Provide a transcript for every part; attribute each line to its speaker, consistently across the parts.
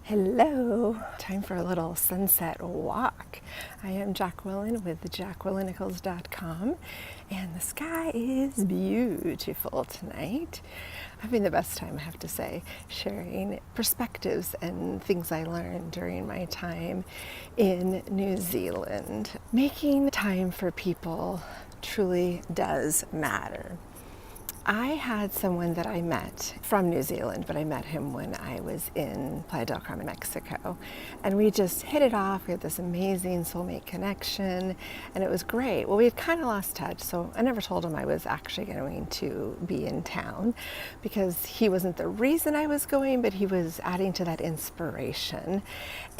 Speaker 1: Hello, time for a little sunset walk. I am Jacqueline with jacquelinicals.com, and the sky is beautiful tonight. Having the best time, I have to say, sharing perspectives and things I learned during my time in New Zealand. Making time for people truly does matter. I had someone that I met from New Zealand, but I met him when I was in Playa del Carmen, Mexico. And we just hit it off. We had this amazing soulmate connection, and it was great. Well, we had kind of lost touch, so I never told him I was actually going to be in town because he wasn't the reason I was going, but he was adding to that inspiration.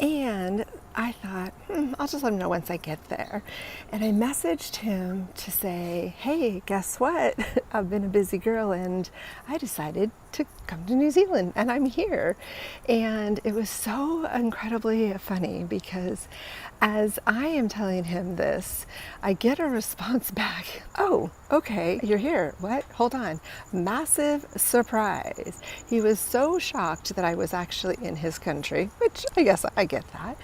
Speaker 1: And I thought, I'll just let him know once I get there. And I messaged him to say, hey, guess what? I've been a busy girl and I decided to come to New Zealand and I'm here. And it was so incredibly funny because as I am telling him this, I get a response back. Oh, okay, you're here. What? Hold on. Massive surprise. He was so shocked that I was actually in his country, which I guess I get that.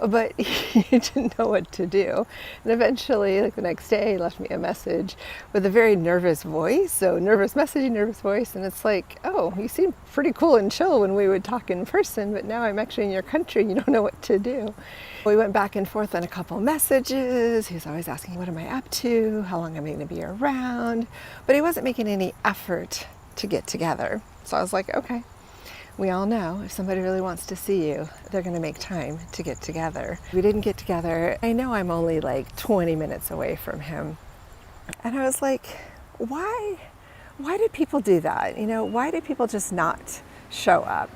Speaker 1: But he didn't know what to do. And eventually, like the next day, he left me a message with a very nervous voice. So nervous messaging, nervous voice. And it's like, oh, you seem pretty cool and chill when we would talk in person, but now I'm actually in your country and you don't know what to do. We went back and forth on a couple messages. He was always asking, what am I up to? How long am I going to be around? But he wasn't making any effort to get together. So I was like, okay. We all know if somebody really wants to see you, they're going to make time to get together. We didn't get together. I know I'm only like 20 minutes away from him. And I was like, why did people do that? Why did people just not show up?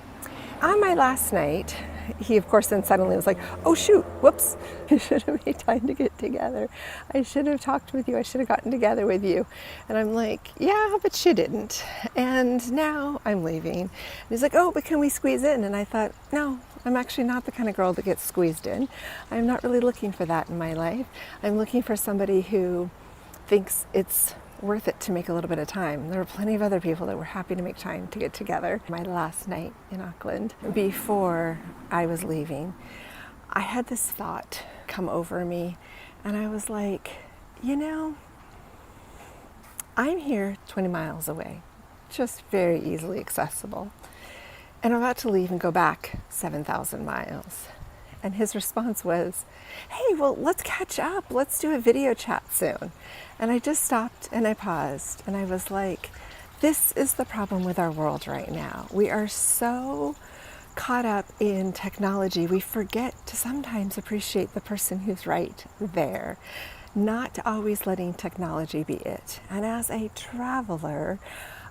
Speaker 1: On my last night, he of course then suddenly was like, oh shoot, whoops, I should have made time to get together. I should have talked with you. I should have gotten together with you. And I'm like, yeah, but you didn't. And now I'm leaving. And he's like, oh, but can we squeeze in? And I thought, no, I'm actually not the kind of girl that gets squeezed in. I'm not really looking for that in my life. I'm looking for somebody who thinks it's worth it to make a little bit of time. There were plenty of other people that were happy to make time to get together. My last night in Auckland, before I was leaving, I had this thought come over me and I was like, I'm here 20 miles away, just very easily accessible. And I'm about to leave and go back 7,000 miles. And his response was, hey, well, let's catch up. Let's do a video chat soon. And I just stopped and I paused and I was like, this is the problem with our world right now. We are so caught up in technology, we forget to sometimes appreciate the person who's right there, not always letting technology be it. And as a traveler,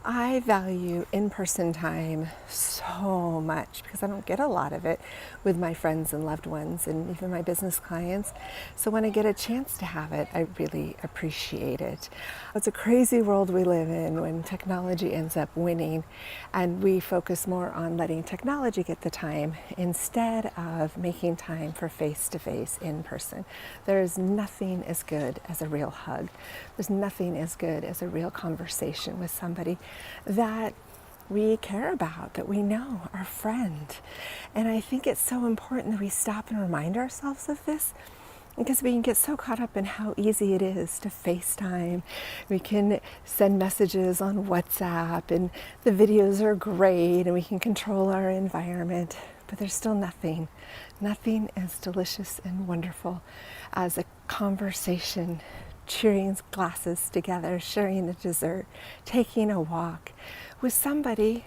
Speaker 1: I value in-person time so much because I don't get a lot of it with my friends and loved ones and even my business clients. So when I get a chance to have it, I really appreciate it. It's a crazy world we live in when technology ends up winning and we focus more on letting technology get the time instead of making time for face-to-face in person. There's nothing as good as a real hug. There's nothing as good as a real conversation with somebody that we care about, that we know, our friend. And I think it's so important that we stop and remind ourselves of this because we can get so caught up in how easy it is to FaceTime. We can send messages on WhatsApp and the videos are great and we can control our environment, but there's still nothing as delicious and wonderful as a conversation, cheering glasses together, sharing a dessert, taking a walk with somebody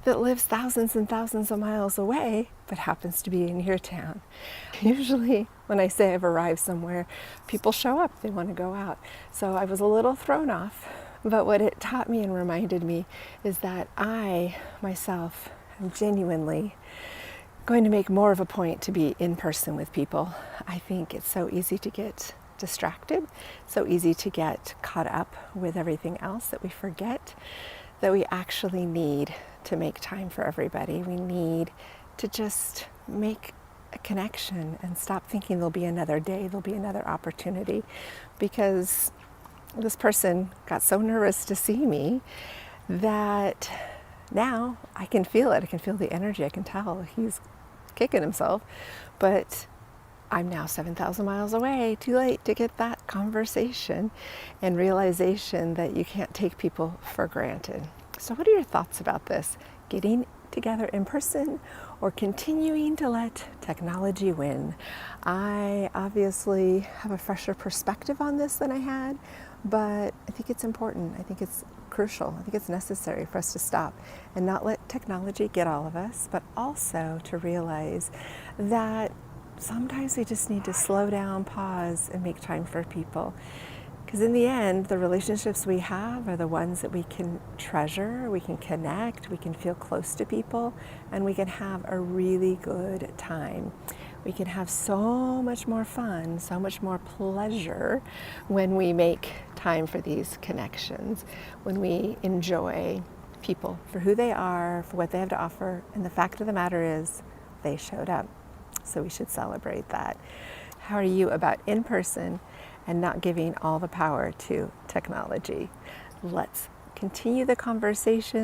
Speaker 1: that lives thousands and thousands of miles away, but happens to be in your town. Usually when I say I've arrived somewhere, people show up, they want to go out. So I was a little thrown off, but what it taught me and reminded me is that I, myself, am genuinely going to make more of a point to be in person with people. I think it's so easy to get distracted, so easy to get caught up with everything else that we forget that we actually need to make time for everybody. We need to just make a connection and stop thinking there'll be another day, there'll be another opportunity, because this person got so nervous to see me that now I can feel it. I can feel the energy. I can tell he's kicking himself. But I'm now 7,000 miles away, too late to get that conversation and realization that you can't take people for granted. So what are your thoughts about this? Getting together in person or continuing to let technology win? I obviously have a fresher perspective on this than I had, but I think it's important. I think it's crucial. I think it's necessary for us to stop and not let technology get all of us, but also to realize that sometimes we just need to slow down, pause, and make time for people. Because in the end, the relationships we have are the ones that we can treasure, we can connect, we can feel close to people, and we can have a really good time. We can have so much more fun, so much more pleasure when we make time for these connections, when we enjoy people for who they are, for what they have to offer, and the fact of the matter is, they showed up. So we should celebrate that. How are you about in person and not giving all the power to technology? Let's continue the conversation.